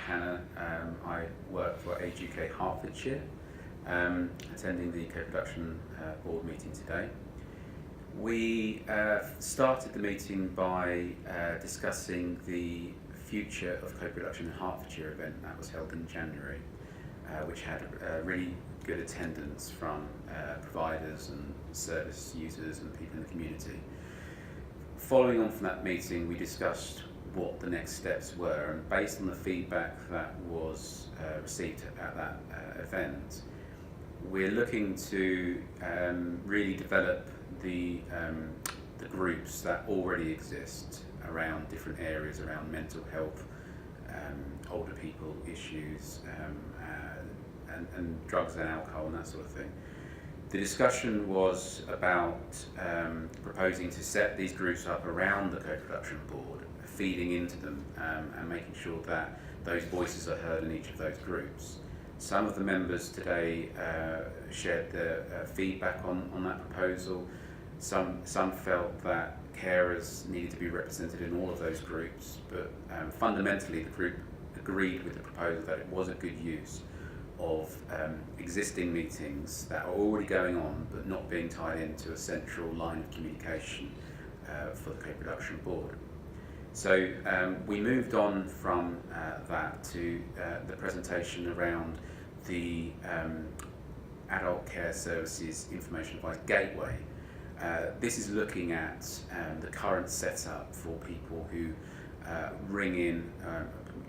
Hannah. I work for Age UK Hertfordshire, attending the co-production board meeting today. We started the meeting by discussing the future of co-production in Hertfordshire event that was held in January, which had really good attendance from providers and service users and people in the community. Following on from that meeting, we discussed what the next steps were, and based on the feedback that was received at that event, we're looking to really develop the groups that already exist around different areas, around mental health, older people issues, and drugs and alcohol and that sort of thing. The discussion was about proposing to set these groups up around the co-production board, feeding into them and making sure that those voices are heard in each of those groups. Some of the members today shared their feedback on that proposal. Some felt that carers needed to be represented in all of those groups, but fundamentally the group agreed with the proposal that it was a good use of existing meetings that are already going on but not being tied into a central line of communication for the co-production board. So we moved on from that to the presentation around the Adult Care Services Information Advice Gateway. This is looking at the current setup for people who ring in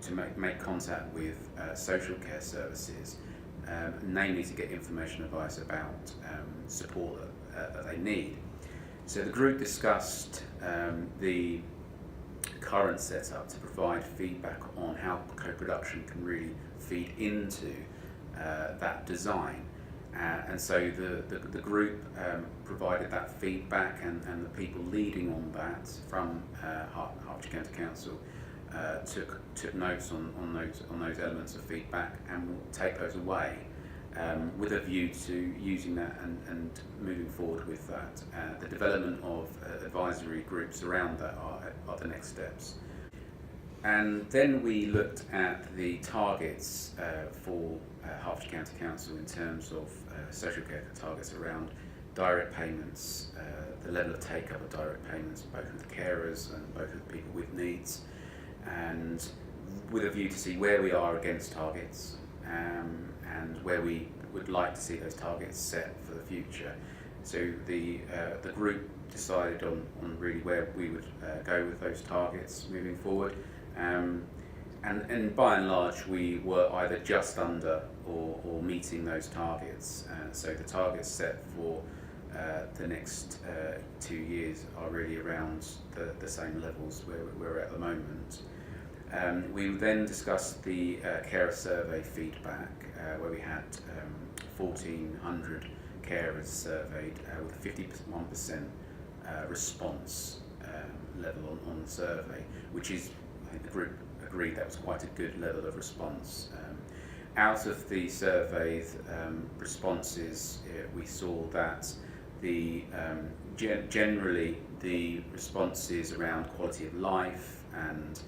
to make contact with social care services, namely to get information advice about support that they need. So the group discussed the current setup to provide feedback on how co-production can really feed into that design. And so the group provided that feedback, and the people leading on that from Hertfordshire County Council took notes on those elements of feedback, and will take those away with a view to using that and moving forward with that. The development of advisory groups around that are the next steps. And then we looked at the targets for Hertfordshire County Council in terms of social care targets around direct payments, the level of take-up of direct payments, both of the carers and both of the people with needs, and with a view to see where we are against targets and where we would like to see those targets set for the future. So the group decided on really where we would go with those targets moving forward. And by and large, we were either just under or meeting those targets. So the targets set for the next 2 years are really around the same levels where we're at the moment. We then discussed the carer survey feedback, where we had 1,400 carers surveyed with a 51% response level on the survey, which is, I think the group agreed that was quite a good level of response. Out of the surveyed responses, we saw that generally the responses around quality of life and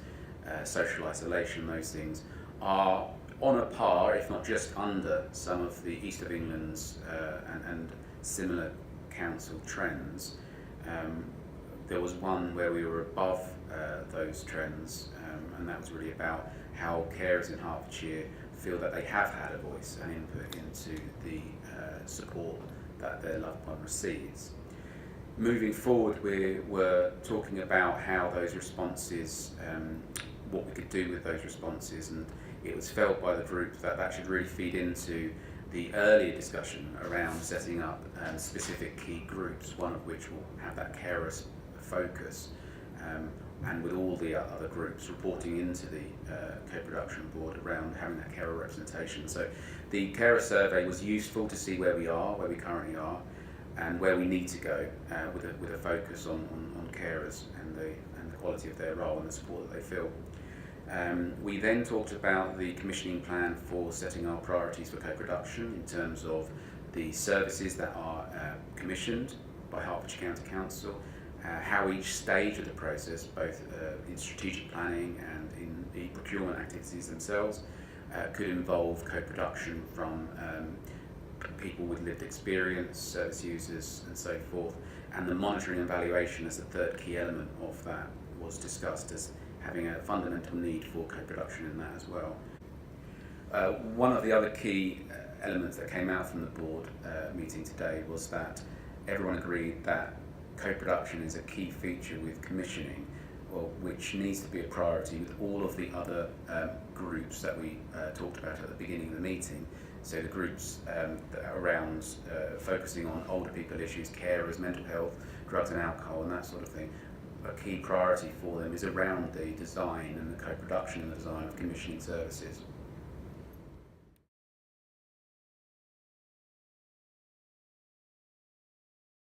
social isolation, those things, are on a par, if not just under, some of the East of England's and similar council trends. There was one where we were above those trends, and that was really about how carers in Hertfordshire feel that they have had a voice and input into the support that their loved one receives. Moving forward, we were talking about how those responses, what we could do with those responses, and it was felt by the group that that should really feed into the earlier discussion around setting up specific key groups, one of which will have that carer focus, and with all the other groups reporting into the co-production board around having that carer representation. So the carer survey was useful to see where we currently are, and where we need to go with a focus on carers and the quality of their role and the support that they feel. We then talked about the commissioning plan for setting our priorities for co-production in terms of the services that are commissioned by Hertfordshire County Council, how each stage of the process, both in strategic planning and in the procurement activities themselves could involve co-production from people with lived experience, service users and so forth, and the monitoring and evaluation as the third key element of that was discussed as having a fundamental need for co-production in that as well. One of the other key elements that came out from the board meeting today was that everyone agreed that co-production is a key feature with commissioning, which needs to be a priority with all of the other groups that we talked about at the beginning of the meeting. So the groups that are around focusing on older people issues, carers, mental health, drugs and alcohol and that sort of thing. A key priority for them is around the design and the co-production and the design of commissioning services.